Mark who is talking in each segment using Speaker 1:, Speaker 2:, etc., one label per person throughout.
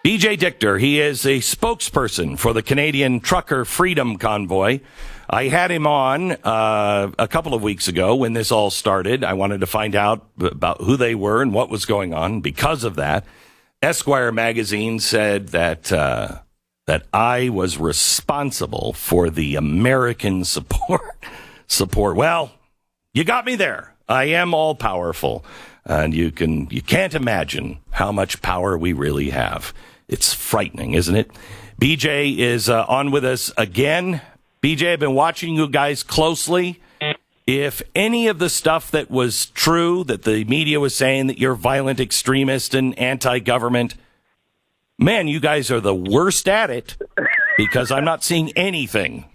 Speaker 1: BJ Dichter, he is a spokesperson for the Canadian Trucker Freedom Convoy. I had him on a couple of weeks ago when this all started. I wanted to find out about who they were and what was going on. Because of that, Esquire magazine said that I was responsible for the American support. Well, you got me there. I am all powerful, and you can't imagine how much power we really have. It's frightening, isn't it? BJ is on with us again. BJ, I've been watching you guys closely. If any of the stuff that was true, that the media was saying that you're violent extremist and anti-government, man, you guys are the worst at it because I'm not seeing anything.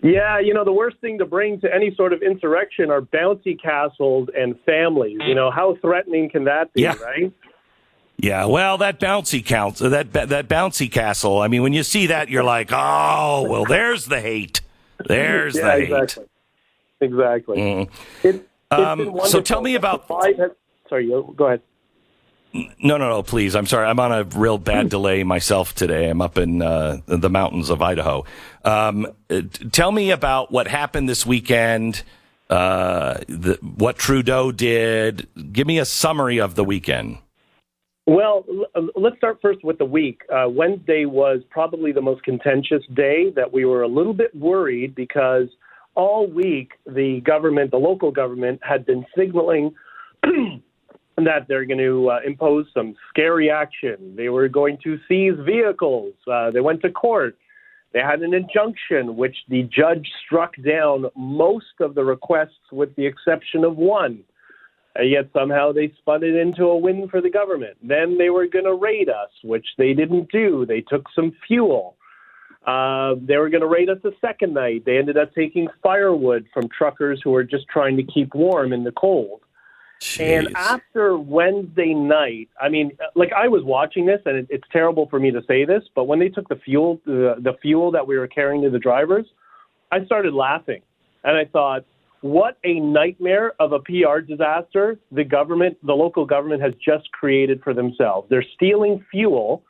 Speaker 2: Yeah, the worst thing to bring to any sort of insurrection are bouncy castles and families. How threatening can that be, right?
Speaker 1: Yeah, well, that bouncy castle. I mean, when you see that, you're like, oh, well, there's the hate. There's the hate.
Speaker 2: Exactly. It's been
Speaker 1: so tell me about.
Speaker 2: Sorry, go ahead.
Speaker 1: No, please. I'm sorry. I'm on a real bad delay myself today. I'm up in the mountains of Idaho. Tell me about what happened this weekend, what Trudeau did. Give me a summary of the weekend.
Speaker 2: Well, let's start first with the week. Wednesday was probably the most contentious day that we were a little bit worried because all week the local government had been signaling that they're going to impose some scary action. They were going to seize vehicles. They went to court. They had an injunction, which the judge struck down most of the requests with the exception of one. Yet somehow they spun it into a win for the government. Then they were going to raid us, which they didn't do. They took some fuel. They were going to raid us a second night. They ended up taking firewood from truckers who were just trying to keep warm in the cold.
Speaker 1: Jeez.
Speaker 2: And after Wednesday night, I was watching this, and it's terrible for me to say this, but when they took the fuel that we were carrying to the drivers, I started laughing. And I thought, what a nightmare of a PR disaster the local government has just created for themselves. They're stealing fuel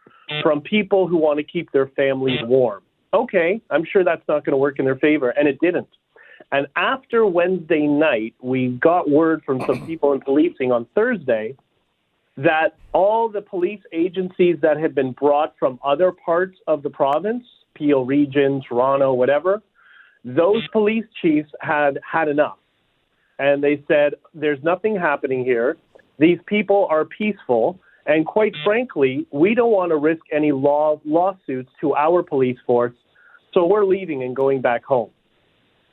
Speaker 2: from people who want to keep their families warm. Okay, I'm sure that's not going to work in their favor, and it didn't. And after Wednesday night, we got word from some people in policing on Thursday that all the police agencies that had been brought from other parts of the province, Peel Region, Toronto, whatever, those police chiefs had enough. And they said, there's nothing happening here. These people are peaceful. And quite frankly, we don't want to risk any lawsuits to our police force. So we're leaving and going back home.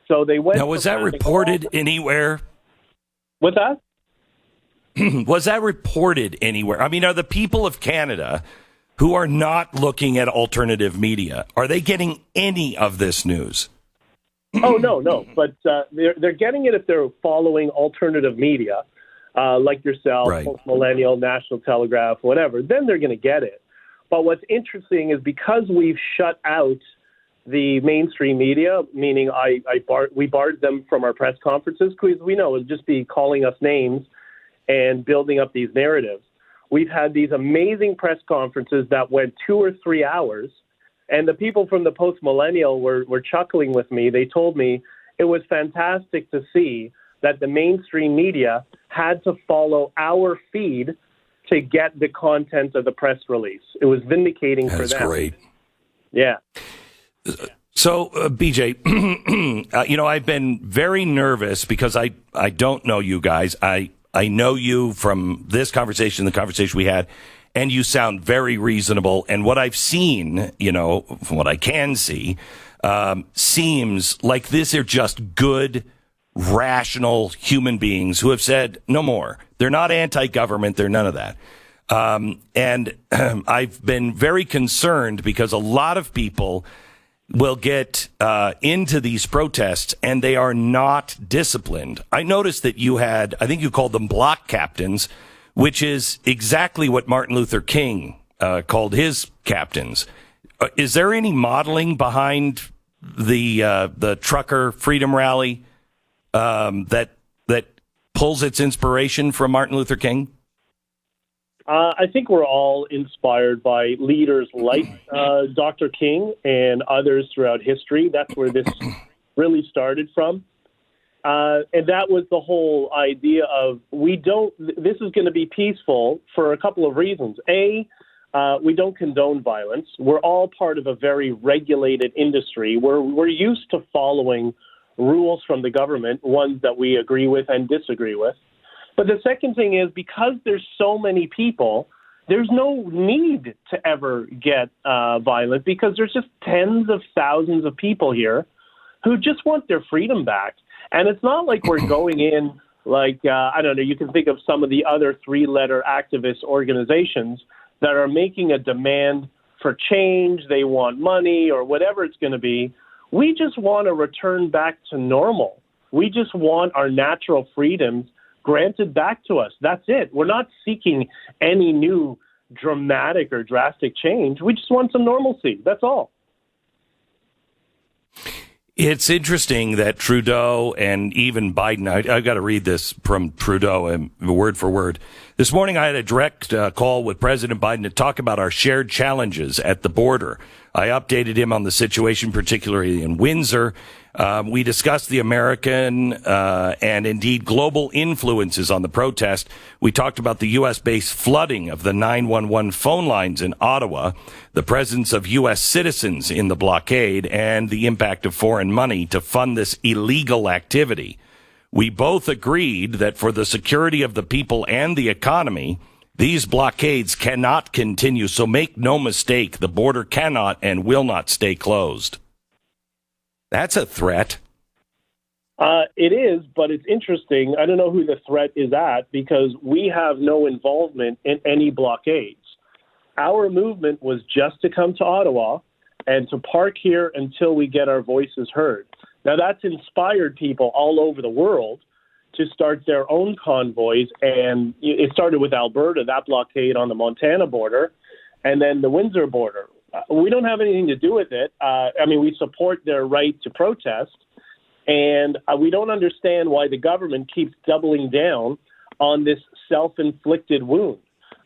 Speaker 2: So they went.
Speaker 1: Now, was that reported anywhere?
Speaker 2: What's that?
Speaker 1: Was that reported anywhere? I mean, are the people of Canada who are not looking at alternative media, are they getting any of this news?
Speaker 2: Oh, no. But they're getting it if they're following alternative media, like yourself,
Speaker 1: right.
Speaker 2: Post-Millennial, National Telegraph, whatever. Then they're going to get it. But what's interesting is because we've shut out the mainstream media, meaning we barred them from our press conferences because we know it would just be calling us names and building up these narratives. We've had these amazing press conferences that went 2 or 3 hours. And the people from the Post-Millennial were chuckling with me. They told me it was fantastic to see that the mainstream media had to follow our feed to get the content of the press release. It was vindicating for them.
Speaker 1: That's great.
Speaker 2: Yeah.
Speaker 1: So, BJ, I've been very nervous because I don't know you guys. I know you from this conversation, the conversation we had, and you sound very reasonable. And what I've seen, from what I can see, seems like these are just good, rational human beings who have said no more. They're not anti-government. They're none of that. And I've been very concerned because a lot of people will get into these protests and they are not disciplined. I noticed that I think you called them block captains, which is exactly what Martin Luther King called his captains. Is there any modeling behind the trucker freedom rally that pulls its inspiration from Martin Luther King?
Speaker 2: I think we're all inspired by leaders like Dr. King and others throughout history. That's where this really started from. And that was the whole idea of this is going to be peaceful for a couple of reasons. A, we don't condone violence. We're all part of a very regulated industry. We're used to following rules from the government, ones that we agree with and disagree with. But the second thing is, because there's so many people, there's no need to ever get violent, because there's just tens of thousands of people here who just want their freedom back. And it's not like we're going in like, I don't know, you can think of some of the other three-letter activist organizations that are making a demand for change. They want money or whatever it's going to be. We just want to return back to normal. We just want our natural freedoms granted back to us. That's it. We're not seeking any new dramatic or drastic change. We just want some normalcy. That's all.
Speaker 1: It's interesting that Trudeau and even Biden, I've got to read this from Trudeau, word for word. This morning, I had a direct call with President Biden to talk about our shared challenges at the border. I updated him on the situation, particularly in Windsor. We discussed the American and indeed global influences on the protest. We talked about the U.S.-based flooding of the 911 phone lines in Ottawa, the presence of U.S. citizens in the blockade, and the impact of foreign money to fund this illegal activity. We both agreed that for the security of the people and the economy, these blockades cannot continue. So make no mistake, the border cannot and will not stay closed. That's a threat.
Speaker 2: It is, but it's interesting. I don't know who the threat is at, because we have no involvement in any blockades. Our movement was just to come to Ottawa and to park here until we get our voices heard. Now, that's inspired people all over the world to start their own convoys, and it started with Alberta, that blockade on the Montana border, and then the Windsor border. We don't have anything to do with it. We support their right to protest, and we don't understand why the government keeps doubling down on this self-inflicted wound.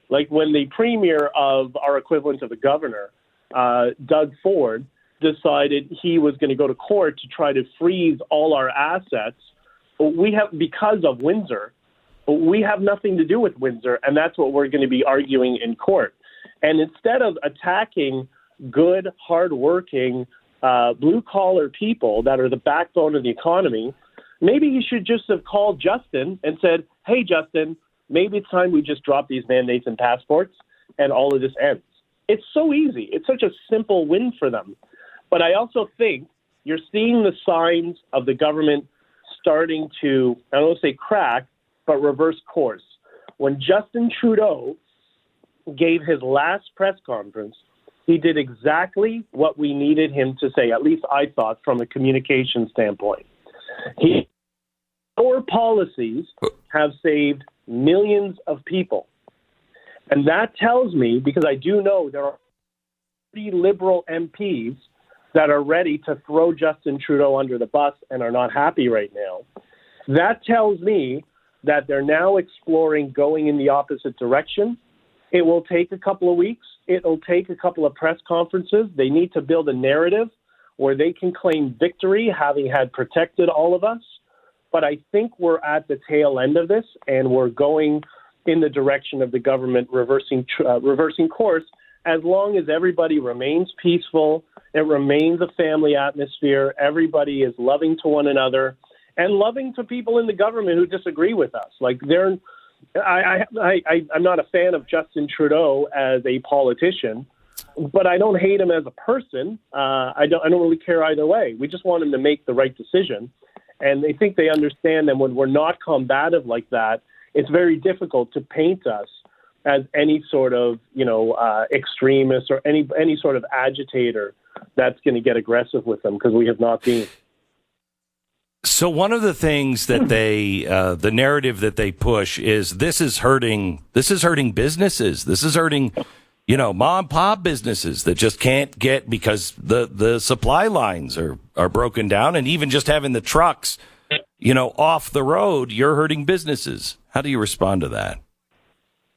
Speaker 2: Like when the premier of our equivalent of the governor, Doug Ford, decided he was going to go to court to try to freeze all our assets, because of Windsor, we have nothing to do with Windsor, and that's what we're going to be arguing in court. And instead of attacking good, hardworking, blue-collar people that are the backbone of the economy, maybe you should just have called Justin and said, hey, Justin, maybe it's time we just drop these mandates and passports and all of this ends. It's so easy. It's such a simple win for them. But I also think you're seeing the signs of the government starting to, I don't want to say crack, but reverse course. When Justin Trudeau gave his last press conference, he did exactly what we needed him to say, at least I thought, from a communication standpoint. Our policies have saved millions of people. And that tells me, because I do know there are 30 Liberal MPs that are ready to throw Justin Trudeau under the bus and are not happy right now. That tells me that they're now exploring going in the opposite direction. It will take a couple of weeks. It'll take a couple of press conferences. They need to build a narrative where they can claim victory, having had protected all of us. But I think we're at the tail end of this, and we're going in the direction of the government reversing course, as long as everybody remains peaceful, it remains a family atmosphere, everybody is loving to one another, and loving to people in the government who disagree with us. Like I'm not a fan of Justin Trudeau as a politician, but I don't hate him as a person. I don't really care either way. We just want him to make the right decision, and I think they understand that when we're not combative like that, it's very difficult to paint us as any sort of, extremist or any sort of agitator that's going to get aggressive with them, because we have not been.
Speaker 1: So one of the things that the narrative that they push is this is hurting businesses. This is hurting, mom and pop businesses that just can't get, because the supply lines are broken down, and even just having the trucks, off the road, you're hurting businesses. How do you respond to that?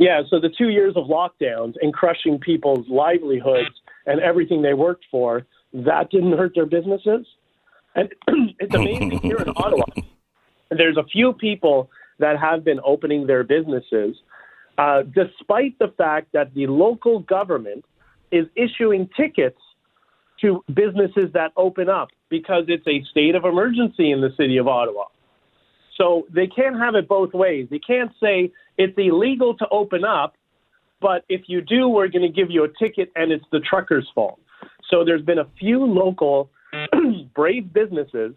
Speaker 2: Yeah, so the 2 years of lockdowns and crushing people's livelihoods and everything they worked for, that didn't hurt their businesses. And it's amazing here in Ottawa. There's a few people that have been opening their businesses, despite the fact that the local government is issuing tickets to businesses that open up because it's a state of emergency in the city of Ottawa. So they can't have it both ways. They can't say it's illegal to open up, but if you do, we're going to give you a ticket and it's the truckers' fault. So there's been a few local brave businesses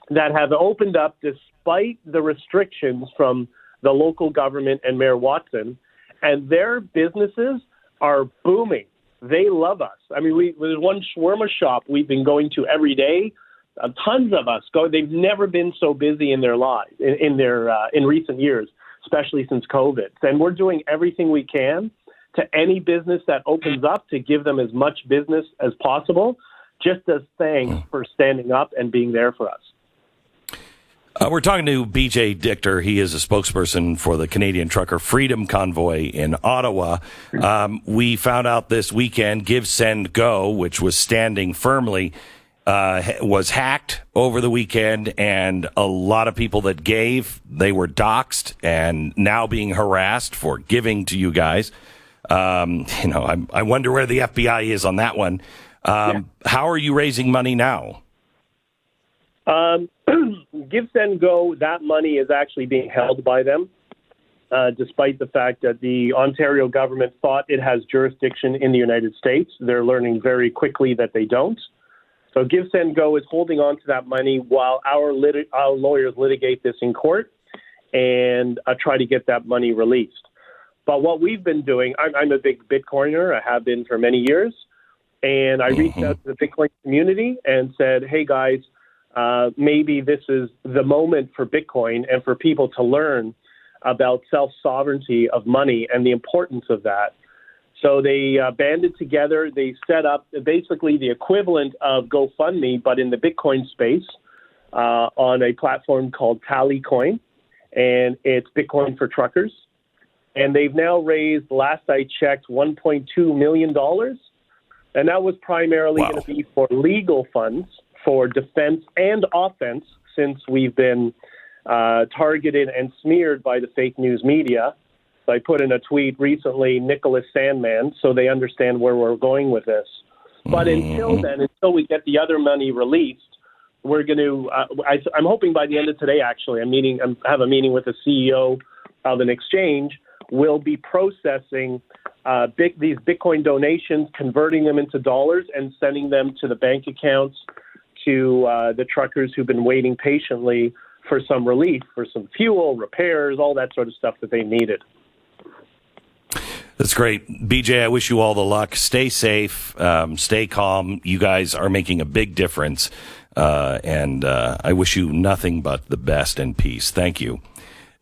Speaker 2: that have opened up despite the restrictions from the local government and Mayor Watson, and their businesses are booming. They love us. I mean, there's one shawarma shop we've been going to every day. Tons of us go. They've never been so busy in their lives, in recent years, especially since COVID. And we're doing everything we can to any business that opens up to give them as much business as possible, just as thanks for standing up and being there for us.
Speaker 1: We're talking to BJ Dichter. He is a spokesperson for the Canadian Trucker Freedom Convoy in Ottawa. We found out this weekend Give, Send, Go, which was standing firmly, was hacked over the weekend, and a lot of people that gave, they were doxxed and now being harassed for giving to you guys. I wonder where the FBI is on that one. How are you raising money now?
Speaker 2: Give, Send, Go, that money is actually being held by them, despite the fact that the Ontario government thought it has jurisdiction in the United States. They're learning very quickly that they don't. So Give, Send, Go is holding on to that money while our lawyers litigate this in court and try to get that money released. But what we've been doing, I'm a big Bitcoiner. I have been for many years. And I reached out to the Bitcoin community and said, hey, guys, maybe this is the moment for Bitcoin and for people to learn about self-sovereignty of money and the importance of that. So they banded together. They set up basically the equivalent of GoFundMe, but in the Bitcoin space on a platform called Tallycoin, and it's Bitcoin for truckers. And they've now raised, last I checked, $1.2 million. And that was primarily going to be for legal funds for defense and offense, since we've been targeted and smeared by the fake news media. So I put in a tweet recently, Nicholas Sandman, so they understand where we're going with this. But until then, until we get the other money released, we're going to, I'm hoping by the end of today, actually, I have a meeting with the CEO of an exchange. We'll be processing these Bitcoin donations, converting them into dollars and sending them to the bank accounts to the truckers who've been waiting patiently for some relief, for some fuel, repairs, all that sort of stuff that they needed.
Speaker 1: That's great. BJ, I wish you all the luck. Stay safe. Stay calm. You guys are making a big difference. And I wish you nothing but the best and peace. Thank you.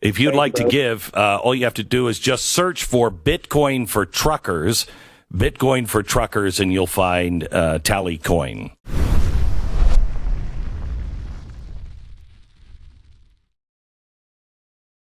Speaker 1: If you'd like to give, all you have to do is just search for Bitcoin for Truckers, and you'll find Tallycoin.